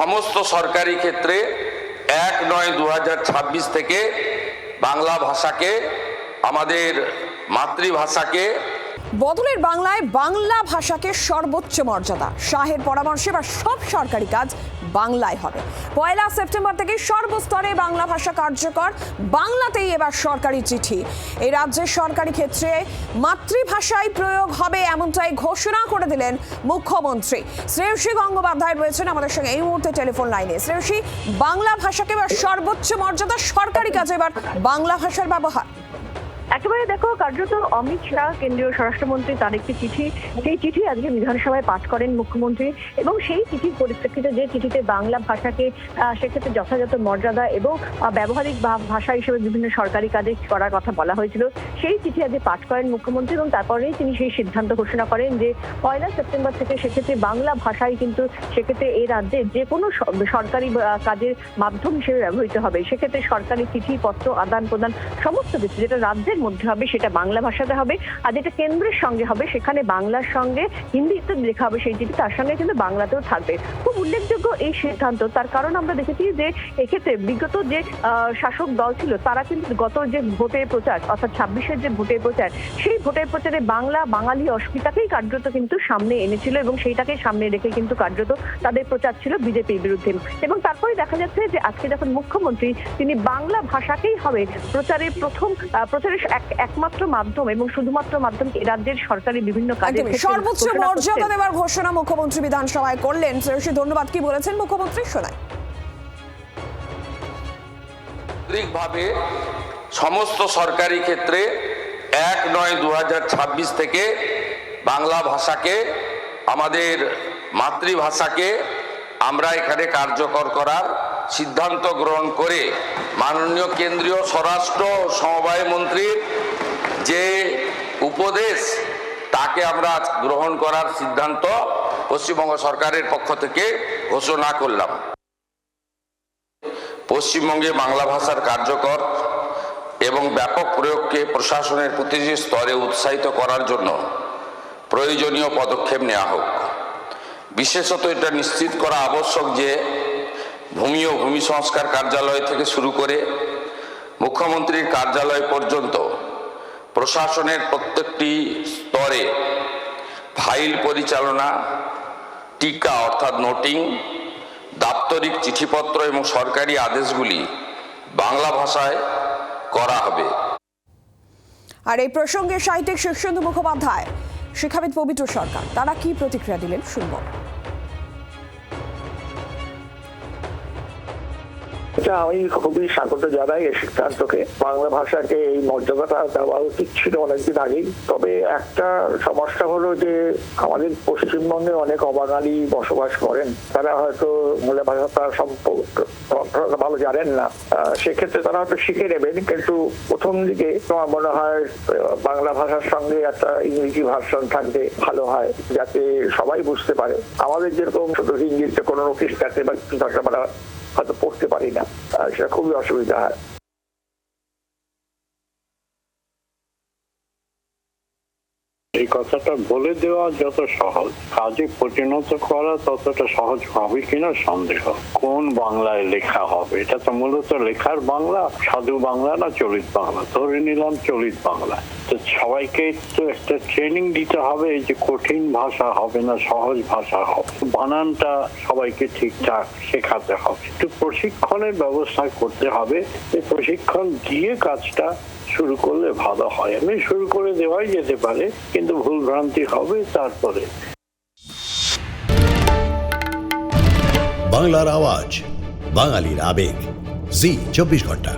সমস্ত সরকারি ক্ষেত্রে 1/9/2026 থেকে বাংলা ভাষাকে, আমাদের মাতৃভাষাকে বদলের বাংলায় বাংলা ভাষাকে সর্বোচ্চ মর্যাদা। শাহের পরামর্শে এবার সব সরকারি কাজ বাংলায় হবে। 1 সেপ্টেম্বর থেকে সর্বস্তরে বাংলা ভাষা কার্যকর। বাংলাতেই এবার সরকারি চিঠি। এই রাজ্যের সরকারি ক্ষেত্রে মাতৃভাষায় প্রয়োগ হবে এমনটাই ঘোষণা করে দিলেন মুখ্যমন্ত্রী। শ্রেয়সী গঙ্গোপাধ্যায় রয়েছেন আমাদের সঙ্গে এই মুহূর্তে টেলিফোন লাইনে। শ্রেয়সী, বাংলা ভাষাকে এবার সর্বোচ্চ মর্যাদা, সরকারি কাজে এবার বাংলা ভাষার ব্যবহার। একেবারে দেখো, কার্যত অমিত শাহ কেন্দ্রীয় স্বরাষ্ট্রমন্ত্রী তার একটি চিঠি, সেই চিঠি আজকে বিধানসভায় পাঠ করেন মুখ্যমন্ত্রী, এবং সেই চিঠির পরিপ্রেক্ষিতে যে চিঠিতে বাংলা ভাষাকে সেক্ষেত্রে যথাযথ মর্যাদা এবং ব্যবহারিক ভাষা হিসেবে বিভিন্ন সরকারি কাজে করার কথা বলা হয়েছিল, সেই চিঠি আজকে পাঠ করেন মুখ্যমন্ত্রী, এবং তারপরেই তিনি সেই সিদ্ধান্ত ঘোষণা করেন যে 1 সেপ্টেম্বর থেকে সেক্ষেত্রে বাংলা ভাষাই কিন্তু সেক্ষেত্রে এই রাজ্যে যে কোনো সরকারি কাজের মাধ্যম হিসেবে ব্যবহৃত হবে। সেক্ষেত্রে সরকারি চিঠিপত্র আদান প্রদান সমস্ত কিছু যেটা রাজ্যের মধ্যে হবে সেটা বাংলা ভাষাতে হবে, আর যেটা কেন্দ্রের সঙ্গে হবে সেখানে বাংলার সঙ্গে হিন্দিতে লেখা হবে সেই চিঠি, তার সঙ্গে কিন্তু বাংলাতেও থাকবে। খুব উল্লেখযোগ্য এই সিদ্ধান্ত, তার কারণ আমরা দেখেছি যে এক্ষেত্রে বিগত যে শাসক দল ছিল তারা কিন্তু গত যে ভোটের প্রচার অর্থাৎ 26-এর যে ভোটের প্রচার, সেই ভোটের প্রচারে বাংলা বাঙালি অস্মিতাকেই কার্যত কিন্তু সামনে এনেছিল, এবং সেইটাকে সামনে রেখে কিন্তু কার্যত তাদের প্রচার ছিল বিজেপির বিরুদ্ধে। এবং তারপরে দেখা যাচ্ছে যে আজকে যখন মুখ্যমন্ত্রী তিনি বাংলা ভাষাকেই হবে প্রচারের একমাত্র মাধ্যম এবং শুধুমাত্র মাধ্যম রাজ্যের সরকারি বিভিন্ন কাজে সর্বোচ্চ মর্যাদা দেওয়ার ঘোষণা মুখ্যমন্ত্রী বিধানসভায় করলেন। শ্রেয়সী, ধন্যবাদ। কি বলেছেন মুখ্যমন্ত্রী শোনায়। ভাবে সমস্ত সরকারি ক্ষেত্রে 1/9/2026 থেকে বাংলা ভাষাকে, আমাদের মাতৃভাষাকে আমরা এখানে কার্যকর করার সিদ্ধান্ত গ্রহণ করে মাননীয় কেন্দ্রীয় স্বরাষ্ট্র সমবায় মন্ত্রীর যে উপদেশ তাকে আমরা গ্রহণ করার সিদ্ধান্ত পশ্চিমবঙ্গ সরকারের পক্ষ থেকে ঘোষণা করলাম। পশ্চিমবঙ্গে বাংলা ভাষার কার্যকর এবং ব্যাপক প্রয়োগকে প্রশাসনের প্রতিটি স্তরে উৎসাহিত করার জন্য প্রয়োজনীয় পদক্ষেপ নেওয়া হোক। বিশেষত এটা নিশ্চিত করা আবশ্যক যে ভূমি ও ভূমি সংস্কার কার্যালয় থেকে শুরু করে মুখ্যমন্ত্রীর কার্যালয় পর্যন্ত প্রশাসনের প্রত্যেকটি স্তরে ফাইল পরিচালনা, টিকা অর্থাৎ নোটিং, দাপ্তরিক চিঠিপত্র এবং সরকারি আদেশগুলি বাংলা ভাষায় করা হবে। আর এই প্রসঙ্গে সাহিত্যিক শীর্ষেন্দু মুখোপাধ্যায়, শিক্ষাবিদ পবিত্র সরকার, তারা কি প্রতিক্রিয়া দিলেন শুনব। আমি খুবই স্বাগত জানাই এই সিদ্ধান্তকে। বাংলা ভাষাকে এই মর্যাদাটা দেওয়া উচিত ছিল অনেকদিন আগেই। তবে একটা সমস্যা হলো যে আমাদের পশ্চিমবঙ্গে অনেক অবাঙালি বসবাস করেন, তারা হয়তো মূল ভাষাটা ভালো জানেন না, সেক্ষেত্রে তারা হয়তো শিখে নেবেন, কিন্তু প্রথম দিকে তোমার মনে হয় বাংলা ভাষার সঙ্গে একটা ইংরেজি ভার্সন থাকলে ভালো হয়, যাতে সবাই বুঝতে পারে। আমাদের যেরকম শুধু হিন্দিতে কোনো নোটিশ থাকে বা কিছু ভাষা আমরা হয়তো পড়তে পারি না, সেটা খুবই অসুবিধা হয়। এই কথাটা বলে দেওয়া যত সহজ, কাজে পরিণত করা ততটা সহজ হবে কিনা সন্দেহ। কোন বাংলায় লেখা হবে, এটা তো মূলত লেখার বাংলা সাধু বাংলা না চলিত বাংলা, ধরে নিলাম চলিত বাংলা। তো সবাইকে তো একটা ট্রেনিং দিতে হবে যে কঠিন ভাষা হবে না সহজ ভাষা হবে, বানানটা সবাইকে ঠিকঠাক শেখাতে হবে, একটু প্রশিক্ষণের ব্যবস্থা করতে হবে। এই প্রশিক্ষণ দিয়ে কাজটা শুরু করলে ভালো হয়। আমি শুরু করে দেওয়াই যেতে পারে, কিন্তু ভুল ভ্রান্তি হবে তারপরে। বাংলার আওয়াজ, বাঙালির আবেগ, জি 24 ঘন্টা।